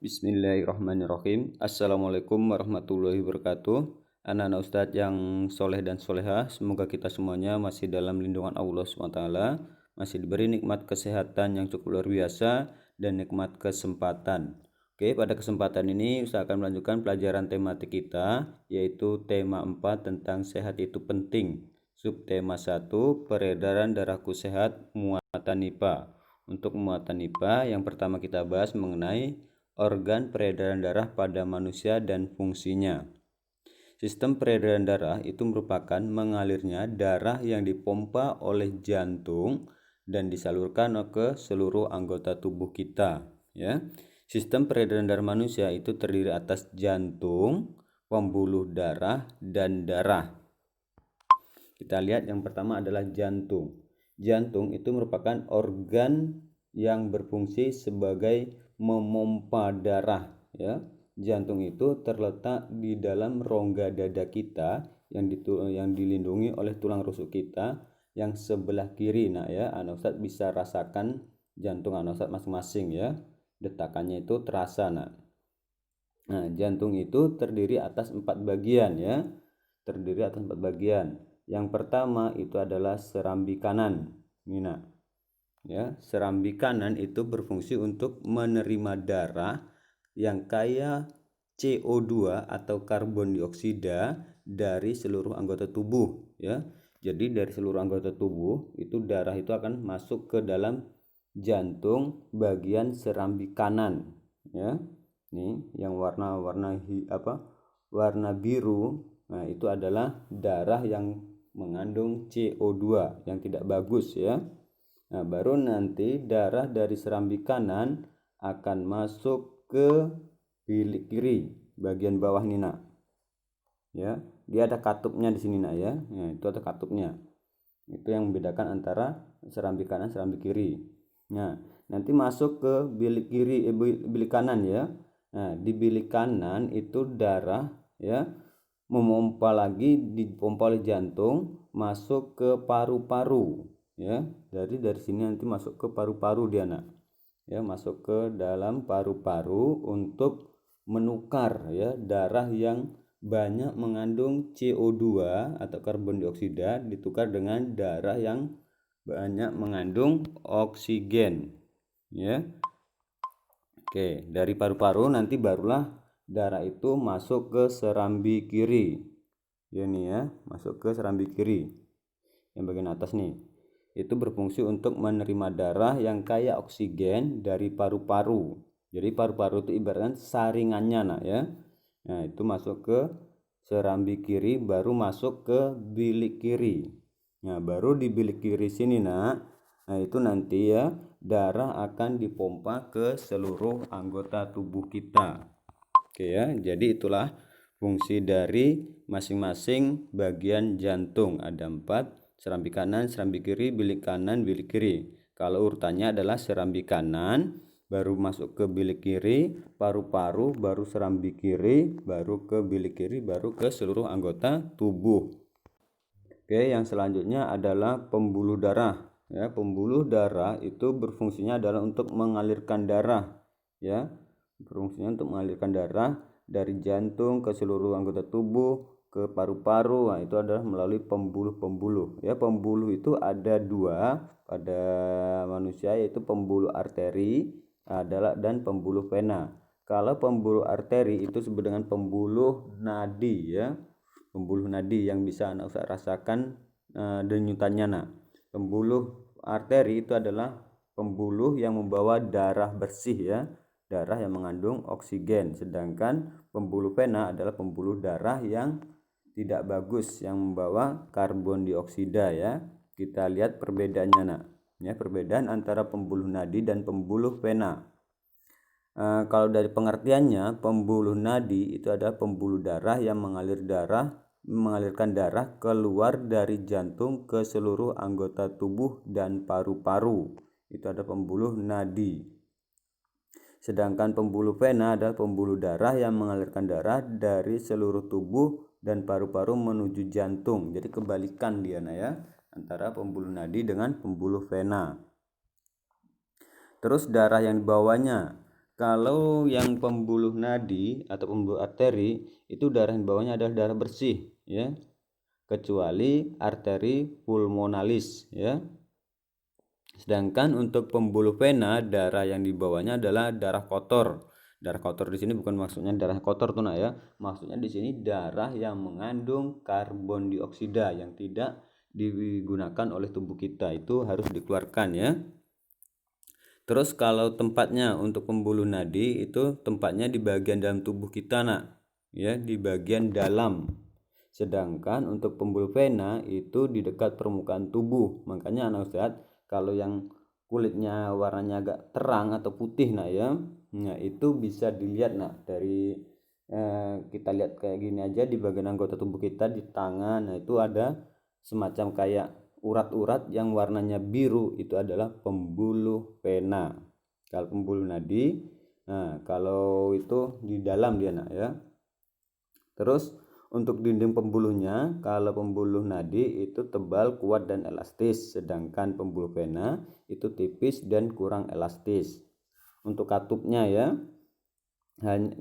Bismillahirrahmanirrahim. Assalamualaikum warahmatullahi wabarakatuh. Anak-anak Ustadz yang soleh dan solehah, semoga kita semuanya masih dalam lindungan Allah SWT, masih diberi nikmat kesehatan yang cukup luar biasa dan nikmat kesempatan. Oke, pada kesempatan ini Ustadz akan melanjutkan pelajaran tematik kita, yaitu tema 4 tentang sehat itu penting. Subtema 1, peredaran darahku sehat, muatan NIPA. Untuk muatan NIPA, yang pertama kita bahas mengenai organ peredaran darah pada manusia dan fungsinya. Sistem peredaran darah itu merupakan mengalirnya darah yang dipompa oleh jantung dan disalurkan ke seluruh anggota tubuh kita, ya. Sistem peredaran darah manusia itu terdiri atas jantung, pembuluh darah, dan darah. Kita lihat yang pertama adalah jantung. Jantung itu merupakan organ yang berfungsi sebagai memompa darah, ya. Jantung itu terletak di dalam rongga dada kita yang dilindungi oleh tulang rusuk kita yang sebelah kiri. Nah, ya, anak Ustadz bisa rasakan jantung anak Ustadz masing-masing, ya. Detakannya itu terasa, nah. Nah, jantung itu terdiri atas 4 bagian, ya. Terdiri atas 4 bagian. Yang pertama itu adalah serambi kanan. Ini, nah. Ya, serambi kanan itu berfungsi untuk menerima darah yang kaya CO2 atau karbon dioksida dari seluruh anggota tubuh, ya. Jadi dari seluruh anggota tubuh itu darah itu akan masuk ke dalam jantung bagian serambi kanan, ya. Nih yang warna biru, nah itu adalah darah yang mengandung CO2 yang tidak bagus, ya. Nah, baru nanti darah dari serambi kanan akan masuk ke bilik kiri bagian bawah ini, nak. Ya, dia ada katupnya di sini, nak, ya. Nah, itu ada katupnya. Itu yang membedakan antara serambi kanan serambi kiri. Nah, nanti masuk ke bilik kiri, bilik kanan, ya. Nah, di bilik kanan itu darah, ya, memompa lagi, dipompa oleh jantung masuk ke paru-paru, ya. Dari sini nanti masuk ke paru-paru dia, nak, ya, masuk ke dalam paru-paru untuk menukar, ya, darah yang banyak mengandung CO2 atau karbon dioksida ditukar dengan darah yang banyak mengandung oksigen, ya. Oke, dari paru-paru nanti barulah darah itu masuk ke serambi kiri. Ya, nih, ya, masuk ke serambi kiri yang bagian atas nih. Itu berfungsi untuk menerima darah yang kaya oksigen dari paru-paru. Jadi paru-paru itu ibaratnya saringannya, nak, ya. Nah, itu masuk ke serambi kiri, baru masuk ke bilik kiri. Nah, baru di bilik kiri sini, nak. Nah, itu nanti, ya, darah akan dipompa ke seluruh anggota tubuh kita. Oke, ya. Jadi itulah fungsi dari masing-masing bagian jantung. Ada 4, serambi kanan, serambi kiri, bilik kanan, bilik kiri. Kalau urutannya adalah serambi kanan, baru masuk ke bilik kiri, paru-paru, baru serambi kiri, baru ke bilik kiri, baru ke seluruh anggota tubuh. Oke, yang selanjutnya adalah pembuluh darah. Ya, pembuluh darah itu berfungsinya adalah untuk mengalirkan darah, ya. Berfungsinya untuk mengalirkan darah dari jantung ke seluruh anggota tubuh, ke paru-paru. Nah, itu adalah melalui pembuluh-pembuluh, ya. Pembuluh itu ada 2 pada manusia, yaitu pembuluh arteri dan pembuluh vena. Kalau pembuluh arteri itu disebut dengan pembuluh nadi, ya. Pembuluh nadi yang bisa anak Ustaz rasakan denyutannya, nak. Pembuluh arteri itu adalah pembuluh yang membawa darah bersih, ya, darah yang mengandung oksigen. Sedangkan pembuluh vena adalah pembuluh darah yang tidak bagus, yang membawa karbon dioksida, ya. Kita lihat perbedaannya, nak, ya, perbedaan antara pembuluh nadi dan pembuluh vena. Kalau dari pengertiannya, pembuluh nadi itu adalah pembuluh darah yang mengalirkan darah keluar dari jantung ke seluruh anggota tubuh dan paru-paru. Itu ada pembuluh nadi. Sedangkan pembuluh vena adalah pembuluh darah yang mengalirkan darah dari seluruh tubuh dan paru-paru menuju jantung. Jadi kebalikan dia, nah, ya, antara pembuluh nadi dengan pembuluh vena. Terus darah yang dibawanya. Kalau yang pembuluh nadi atau pembuluh arteri itu darah di bawahnya adalah darah bersih ya, kecuali arteri pulmonalis ya. Sedangkan untuk pembuluh vena, darah yang di bawahnya adalah darah kotor. Darah kotor di sini bukan maksudnya darah kotor tuh nak ya. Maksudnya di sini darah yang mengandung karbon dioksida yang tidak digunakan oleh tubuh kita, itu harus dikeluarkan ya. Terus kalau tempatnya untuk pembuluh nadi itu tempatnya di bagian dalam tubuh kita nak ya, di bagian dalam. Sedangkan untuk pembuluh vena itu di dekat permukaan tubuh. Makanya anak ustadz, kalau yang kulitnya warnanya agak terang atau putih nak ya, nah itu bisa dilihat nak dari kita lihat kayak gini aja di bagian anggota tubuh kita, di tangan. Nah itu ada semacam kayak urat-urat yang warnanya biru, itu adalah pembuluh vena. Kalau pembuluh nadi, nah kalau itu di dalam dia nak ya. Terus untuk dinding pembuluhnya, kalau pembuluh nadi itu tebal, kuat dan elastis, sedangkan pembuluh vena itu tipis dan kurang elastis. Untuk katupnya ya,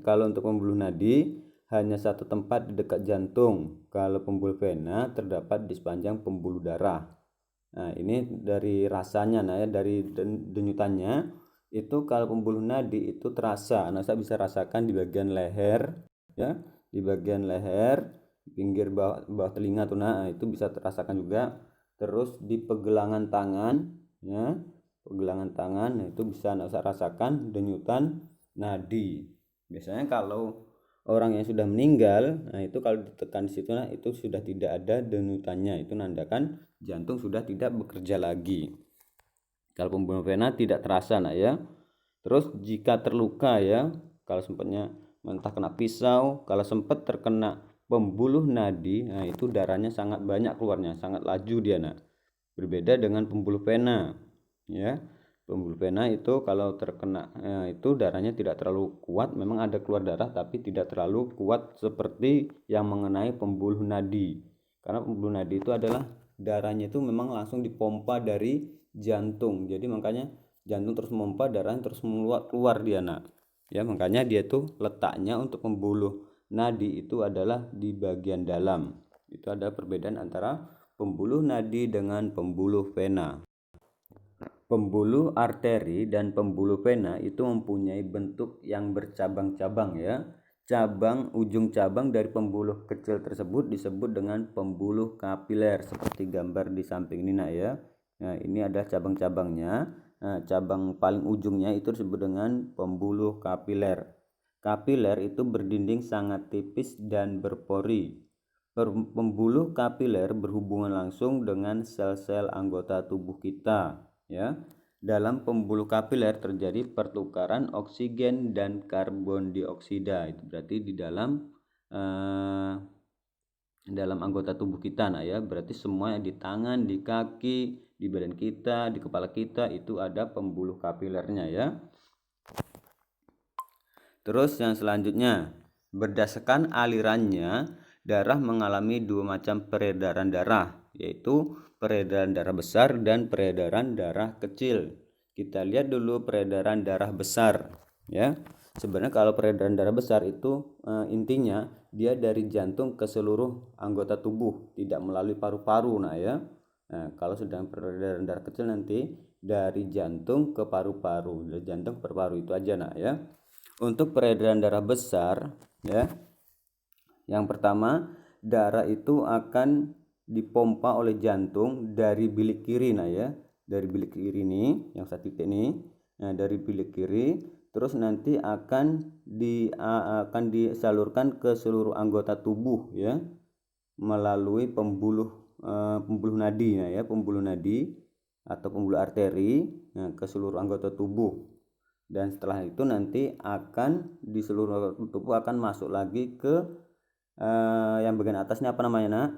kalau untuk pembuluh nadi hanya satu tempat di dekat jantung. Kalau pembuluh vena terdapat di sepanjang pembuluh darah. Nah ini dari rasanya nah ya, dari denyutannya itu kalau pembuluh nadi itu terasa. Nah saya bisa rasakan di bagian leher ya, di bagian leher, pinggir bawah telinga tuh nah itu bisa terasakan juga. Terus di pergelangan tangan ya, pergelangan tangan nah, itu bisa saya rasakan denyutan nadi. Biasanya kalau orang yang sudah meninggal, nah itu kalau ditekan di situ nah itu sudah tidak ada denyutannya, itu nandakan jantung sudah tidak bekerja lagi. Kalau pembuluh vena tidak terasa nak ya. Terus jika terluka ya, kalau sempatnya mentah kena pisau, kalau sempat terkena pembuluh nadi, nah itu darahnya sangat banyak keluarnya, sangat laju dia nak. Berbeda dengan pembuluh vena ya. Pembuluh vena itu kalau terkena itu darahnya tidak terlalu kuat, memang ada keluar darah tapi tidak terlalu kuat seperti yang mengenai pembuluh nadi. Karena pembuluh nadi itu adalah darahnya itu memang langsung dipompa dari jantung. Jadi makanya jantung terus memompa, darahnya terus keluar dia nak. Ya, makanya dia tuh letaknya untuk pembuluh nadi itu adalah di bagian dalam. Itu ada perbedaan antara pembuluh nadi dengan pembuluh vena. Pembuluh arteri dan pembuluh vena itu mempunyai bentuk yang bercabang-cabang ya. Ujung cabang dari pembuluh kecil tersebut disebut dengan pembuluh kapiler seperti gambar di samping ini nak ya. Nah, ini ada cabang-cabangnya. Nah, cabang paling ujungnya itu disebut dengan pembuluh kapiler. Kapiler itu berdinding sangat tipis dan berpori. Pembuluh kapiler berhubungan langsung dengan sel-sel anggota tubuh kita ya. Dalam pembuluh kapiler terjadi pertukaran oksigen dan karbon dioksida. Itu berarti di dalam anggota tubuh kita nah ya. Berarti semua di tangan, di kaki, di badan kita, di kepala kita itu ada pembuluh kapilernya ya. Terus yang selanjutnya, berdasarkan alirannya, darah mengalami dua macam peredaran darah, yaitu peredaran darah besar dan peredaran darah kecil. Kita lihat dulu peredaran darah besar ya. Sebenarnya kalau peredaran darah besar itu intinya dia dari jantung ke seluruh anggota tubuh, tidak melalui paru-paru nah ya. Nah, kalau sedang peredaran darah kecil nanti dari jantung ke paru-paru, dari jantung ke paru-paru itu aja nah ya. Untuk peredaran darah besar ya, yang pertama darah itu akan dipompa oleh jantung dari bilik kiri nah ya, dari bilik kiri ini yang satu titik ini. Nah, dari bilik kiri terus nanti akan disalurkan ke seluruh anggota tubuh ya, melalui pembuluh nadi nah ya, pembuluh nadi atau pembuluh arteri ke seluruh anggota tubuh. Dan setelah itu nanti akan di seluruh tubuh akan masuk lagi ke yang bagian atasnya apa namanya nak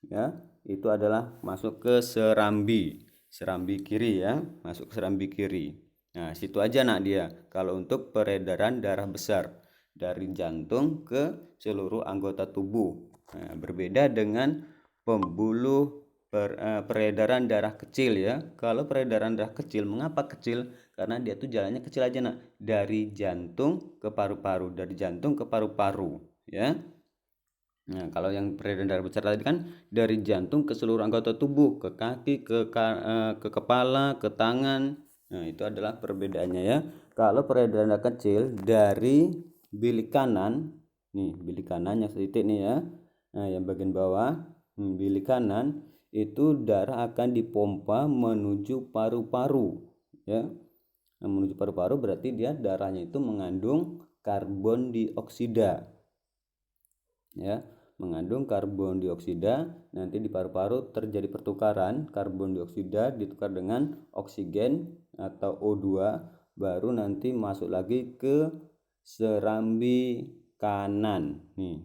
ya, itu adalah masuk ke serambi kiri ya, masuk ke serambi kiri. Nah situ aja nak dia kalau untuk peredaran darah besar dari jantung ke seluruh anggota tubuh. Nah, berbeda dengan peredaran darah kecil ya. Kalau peredaran darah kecil, mengapa kecil? karena dia tuh jalannya kecil aja nak, dari jantung ke paru-paru, dari jantung ke paru-paru ya. Nah, kalau yang peredaran darah besar tadi kan dari jantung ke seluruh anggota tubuh, ke kaki, ke kepala, ke tangan. Nah, itu adalah perbedaannya ya. Kalau peredaran darah kecil dari bilik kanan, nih bilik kanan yang setitik nih ya. Nah, yang bagian bawah, bilik kanan itu darah akan dipompa menuju paru-paru ya. Nah, menuju paru-paru berarti dia darahnya itu mengandung karbon dioksida ya, mengandung karbon dioksida. Nanti di paru-paru terjadi pertukaran karbon dioksida ditukar dengan oksigen atau O2, baru nanti masuk lagi ke serambi kanan nih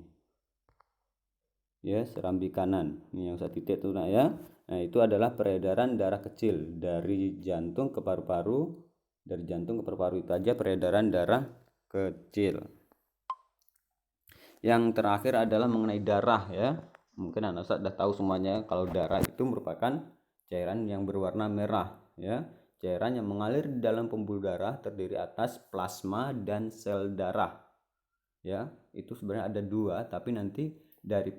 ya, serambi kanan ini yang satu titik tuh nah ya. Nah, itu adalah peredaran darah kecil dari jantung ke paru-paru, dari jantung ke paru-paru, itu aja peredaran darah kecil. Yang terakhir adalah mengenai darah ya. Mungkin anak sudah tahu semuanya kalau darah itu merupakan cairan yang berwarna merah ya. Cairan yang mengalir di dalam pembuluh darah terdiri atas plasma dan sel darah. Ya, itu sebenarnya ada dua, tapi nanti dari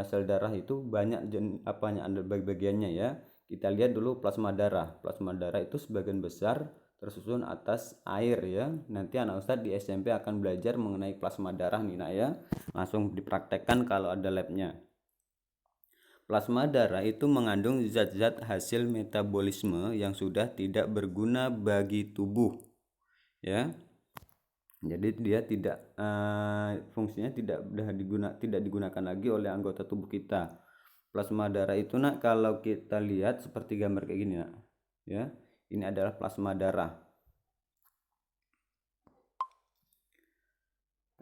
sel darah itu banyak ada bagiannya ya. Kita lihat dulu plasma darah. Plasma darah itu sebagian besar tersusun atas air ya. Nanti anak ustadz di SMP akan belajar mengenai plasma darah nih nak ya. Langsung dipraktekkan kalau ada labnya. Plasma darah itu mengandung zat-zat hasil metabolisme yang sudah tidak berguna bagi tubuh ya. Jadi dia tidak fungsinya tidak digunakan lagi oleh anggota tubuh kita. Plasma darah itu nak kalau kita lihat seperti gambar kayak gini nak ya. Ini adalah plasma darah.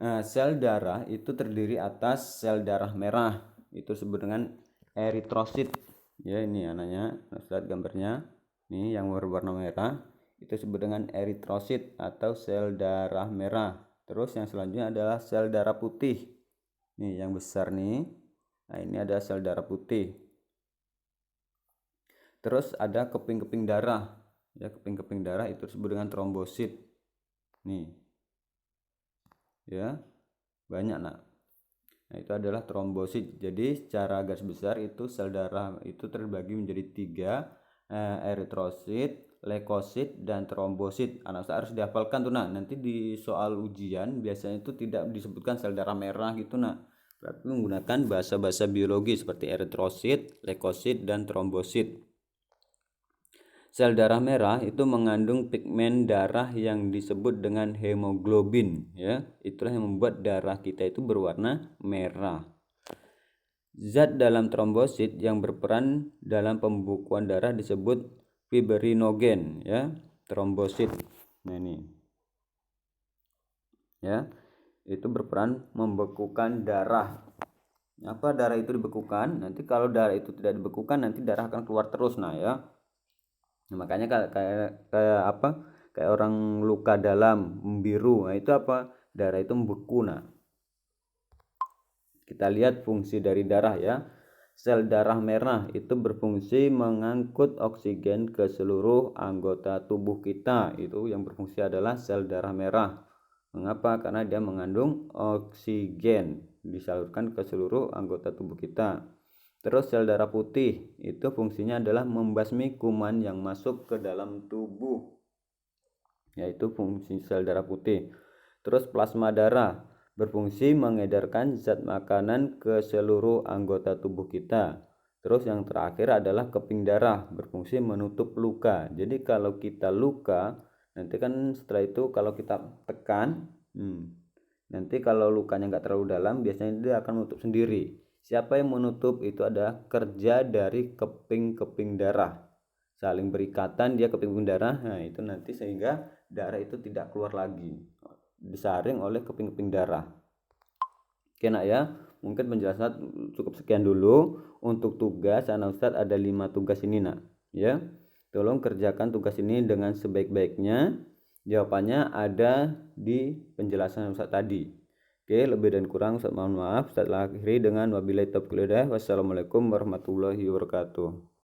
Nah, sel darah itu terdiri atas sel darah merah, itu disebut dengan eritrosit ya. Ini anaknya, lihat gambarnya ini yang berwarna merah itu disebut dengan eritrosit atau sel darah merah. Terus yang selanjutnya adalah sel darah putih nih yang besar nih. Nah, ini ada sel darah putih. Terus ada keping-keping darah ya, keping-keping darah itu disebut dengan trombosit nih ya, banyak nak. Nah, itu adalah trombosit. Jadi secara garis besar itu sel darah itu terbagi menjadi tiga, eritrosit, leukosit, dan trombosit. Anak harus dihafalkan tuh nah. Nanti di soal ujian biasanya itu tidak disebutkan sel darah merah gitu nah. Berarti menggunakan bahasa-bahasa biologi seperti eritrosit, leukosit, dan trombosit. Sel darah merah itu mengandung pigmen darah yang disebut dengan hemoglobin ya. Itulah yang membuat darah kita itu berwarna merah. Zat dalam trombosit yang berperan dalam pembekuan darah disebut fibrinogen ya, trombosit. Nah, ini ya, itu berperan membekukan darah. Apa darah itu dibekukan? Nanti kalau darah itu tidak dibekukan nanti darah akan keluar terus nah ya. Nah, makanya kayak orang luka dalam membiru. Nah, itu apa? Darah itu membeku. Nah, kita lihat fungsi dari darah ya. Sel darah merah itu berfungsi mengangkut oksigen ke seluruh anggota tubuh kita. Itu yang berfungsi adalah sel darah merah. Mengapa? Karena dia mengandung oksigen disalurkan ke seluruh anggota tubuh kita. Terus sel darah putih itu fungsinya adalah membasmi kuman yang masuk ke dalam tubuh, yaitu fungsi sel darah putih. Terus plasma darah berfungsi mengedarkan zat makanan ke seluruh anggota tubuh kita. Terus yang terakhir adalah keping darah, berfungsi menutup luka. Jadi kalau kita luka, nanti kan setelah itu kalau kita tekan, nanti kalau lukanya nggak terlalu dalam, biasanya dia akan menutup sendiri. Siapa yang menutup? Itu adalah kerja dari keping-keping darah. Saling berikatan dia keping-keping darah. Nah, itu nanti sehingga darah itu tidak keluar lagi. Disaring oleh keping-keping darah. Oke nak ya, mungkin penjelasan cukup sekian dulu. Untuk tugas anak ustadz ada 5 tugas ini nak ya. Tolong kerjakan tugas ini dengan sebaik-baiknya. Jawabannya ada di penjelasan ustadz tadi. Oke, lebih dan kurang Ustaz mohon maaf. Ustaz akhiri dengan wabillahi taufiq wal hidayah. Wassalamualaikum warahmatullahi wabarakatuh.